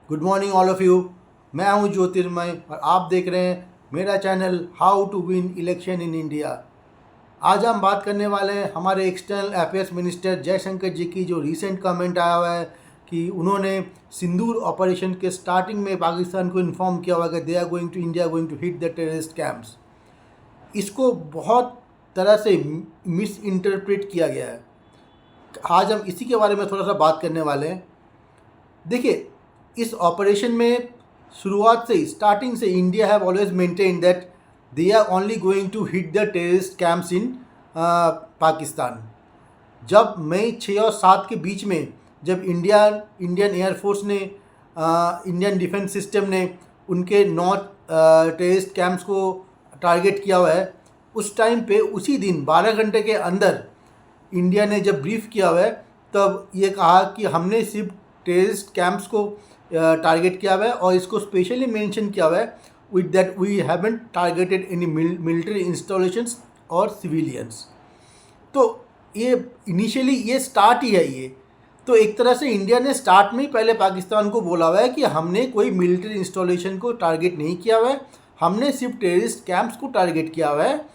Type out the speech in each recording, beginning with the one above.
Good morning all of you. मैं हूं ज्योतिर्मय और आप देख रहे हैं मेरा channel how to win election in India. आज हम बात करने वाले हैं हमारे external affairs minister Jaishankar ji की जो रीसेंट कमेंट आया हुआ है कि उन्होंने सिंदूर ऑपरेशन के स्टार्टिंग में पाकिस्तान को इन्फॉर्म किया हुआ कि they are going to India going to hit the terrorist camps. इसको बहुत तरह से मिस इंटरप्रेट किया गया है। आज हम इसी के बारे में थोड़ा सा बात करने वाले हैं। देखिए, इस ऑपरेशन में शुरुआत से स्टार्टिंग से India have always maintain that they are only going to hit the terrorist camps in Pakistan. जब मई 6 और 7 के बीच में जब इंडियन एयरफोर्स ने इंडियन डिफेंस सिस्टम ने उनके 9 टेररिस्ट कैंप्स को टारगेट किया हुआ है, उस टाइम पे उसी दिन 12 घंटे के अंदर इंडिया ने जब ब्रीफ किया हुआ है तब ये कहा कि हमने सिर्फ टेररिस्ट कैंप्स को टारगेट किया हुआ है और इसको स्पेशली मेंशन किया हुआ है with that we haven't targeted any military installations और सिविलियंस। तो ये इनिशियली ये स्टार्ट ही है। ये तो एक तरह से इंडिया ने स्टार्ट में ही पहले पाकिस्तान को बोला हुआ है कि हमने कोई मिलिट्री इंस्टॉलेशन को टारगेट नहीं किया हुआ है, हमने सिर्फ टेररिस्ट कैंप्स को टारगेट किया हुआ है,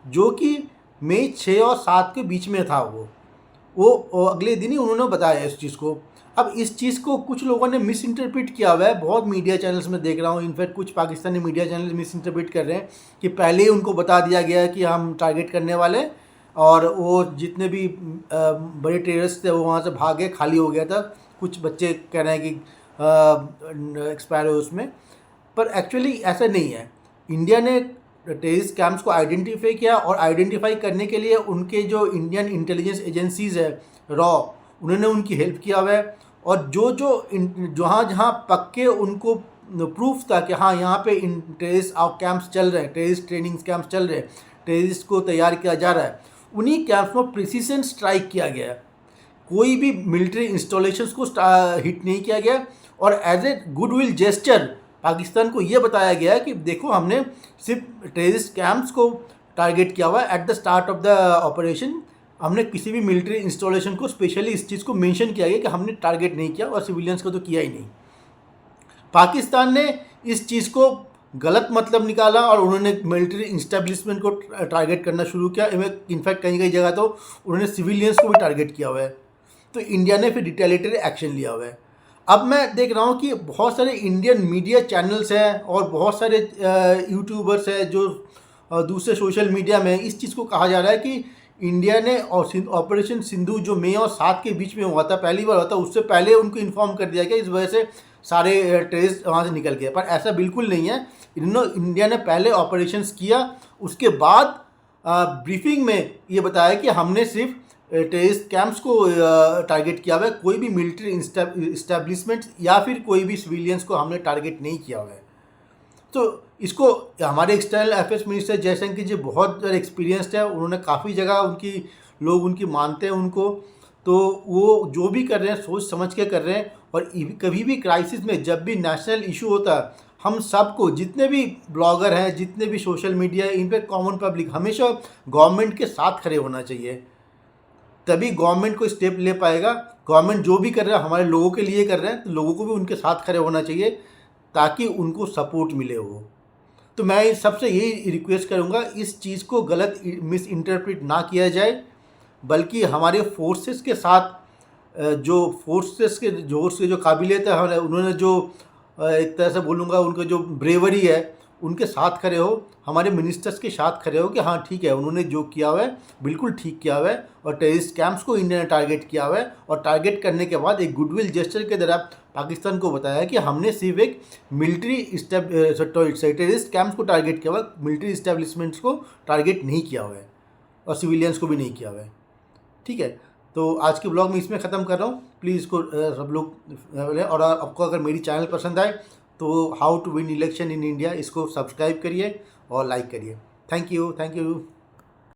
जो कि मई 6 और 7 के बीच में था। वो अगले दिन ही उन्होंने बताया इस चीज़ को। अब इस चीज़ को कुछ लोगों ने मिस इंटरप्रेट किया हुआ है, बहुत मीडिया चैनल्स में देख रहा हूँ। इनफैक्ट कुछ Pakistani media channel miss interpret कर रहे हैं कि पहले ही उनको बता दिया गया है कि हम टारगेट करने वाले, और वो जितने भी बड़े टेररिस्ट थे वो वहाँ से भागे, खाली हो गया था। कुछ बच्चे कह रहे हैं कि एक्सपायर हो उसमें, पर एक्चुअली ऐसा नहीं है। इंडिया ने टेररिस्ट कैंप्स को आइडेंटिफाई किया और आइडेंटिफाई करने के लिए उनके जो इंडियन इंटेलिजेंस एजेंसीज़ है रॉ, उन्होंने उनकी हेल्प किया हुआ है। और जहाँ जहाँ पक्के उनको प्रूफ था कि हाँ यहाँ पे टेररिस्ट कैंप्स चल रहे हैं, टेररिस्ट ट्रेनिंग कैंप्स चल रहे हैं, टेररिस्ट को तैयार किया जा रहा है, उन्हीं कैंप्स में प्रिसीजन स्ट्राइक किया गया है। कोई भी मिलिट्री इंस्टॉलेशंस को हिट नहीं किया गया। और as a goodwill gesture Pakistan को ये बताया गया है कि देखो हमने सिर्फ टेररिस्ट कैंप्स को टारगेट किया हुआ है at the start of the operation. हमने किसी भी मिलिट्री इंस्टॉलेशन को स्पेशली इस चीज़ को मेंशन किया गया कि हमने टारगेट नहीं किया, और सिविलियंस को तो किया ही नहीं। पाकिस्तान ने इस चीज़ को गलत मतलब निकाला और उन्होंने मिलिट्री इंस्टेब्लिशमेंट को टारगेट करना शुरू किया। इनफैक्ट कहीं कहीं जगह तो उन्होंने सिविलियंस को भी टारगेट किया हुआ है। तो इंडिया ने फिर रिटेलिएटरी एक्शन लिया हुआ है। अब मैं देख रहा हूँ कि बहुत सारे इंडियन मीडिया चैनल्स हैं और बहुत सारे यूट्यूबर्स हैं जो दूसरे सोशल मीडिया में इस चीज़ को कहा जा रहा है कि इंडिया ने और ऑपरेशन सिंधु जो मई और 7 के बीच में हुआ था, पहली बार हुआ था, उससे पहले उनको इन्फॉर्म कर दिया गया, इस वजह से सारे टेररिस्ट वहाँ से निकल गए। पर ऐसा बिल्कुल नहीं है। इंडिया ने पहले ऑपरेशंस किया, उसके बाद ब्रीफिंग में ये बताया कि हमने सिर्फ टेररिस्ट कैंप्स को टारगेट किया हुआ है, कोई भी मिलिट्री इस्टेब्लिशमेंट या फिर कोई भी सिविलियंस को हमने टारगेट नहीं किया हुआ है। तो इसको हमारे एक्सटर्नल अफेयर्स मिनिस्टर जयशंकर जी बहुत एक्सपीरियंस्ड है, उन्होंने काफ़ी जगह लोग उनकी मानते हैं उनको। तो वो जो भी कर रहे हैं सोच समझ के कर रहे हैं। और कभी भी क्राइसिस में जब भी नेशनल इशू होता है, हम सबको, जितने भी ब्लॉगर हैं, जितने भी सोशल मीडिया है, इन पर कॉमन पब्लिक हमेशा गवर्नमेंट के साथ खड़े होना चाहिए, तभी गवर्नमेंट को स्टेप ले पाएगा। गवर्नमेंट जो भी कर रहा है हमारे लोगों के लिए कर रहे हैं, तो लोगों को भी उनके साथ खड़े होना चाहिए ताकि उनको सपोर्ट मिले हो। तो मैं सबसे यही रिक्वेस्ट करूँगा, इस चीज़ को गलत मिस इंटरप्रेट ना किया जाए, बल्कि हमारे फोर्सेस के साथ जो फोर्सेस के जोर से जो काबिलियत है, उन्होंने जो एक तरह से बोलूँगा उनका जो ब्रेवरी है, उनके साथ खड़े हो, हमारे मिनिस्टर्स के साथ खड़े हो कि हाँ ठीक है, उन्होंने जो किया हुआ है बिल्कुल ठीक किया हुआ है। और टेररिस्ट कैंप्स को इंडिया ने टारगेट किया हुआ है, और टारगेट करने के बाद एक गुडविल जेस्चर के द्वारा पाकिस्तान को बताया कि हमने सिर्फ एक मिलिट्री टेररिस्ट कैंप्स को टारगेट किया हुआ है, मिलिट्री इस्टेब्लिशमेंट्स को टारगेट नहीं किया हुआ है, और सिविलियंस को भी नहीं किया हुआ है। ठीक है, तो आज के ब्लॉग में इसमें ख़त्म कर रहा हूँ। प्लीज़ इसको सब लोग, और आपको अगर मेरी चैनल पसंद आए तो how to win election in India इसको सब्सक्राइब करिए और लाइक करिए। Thank you.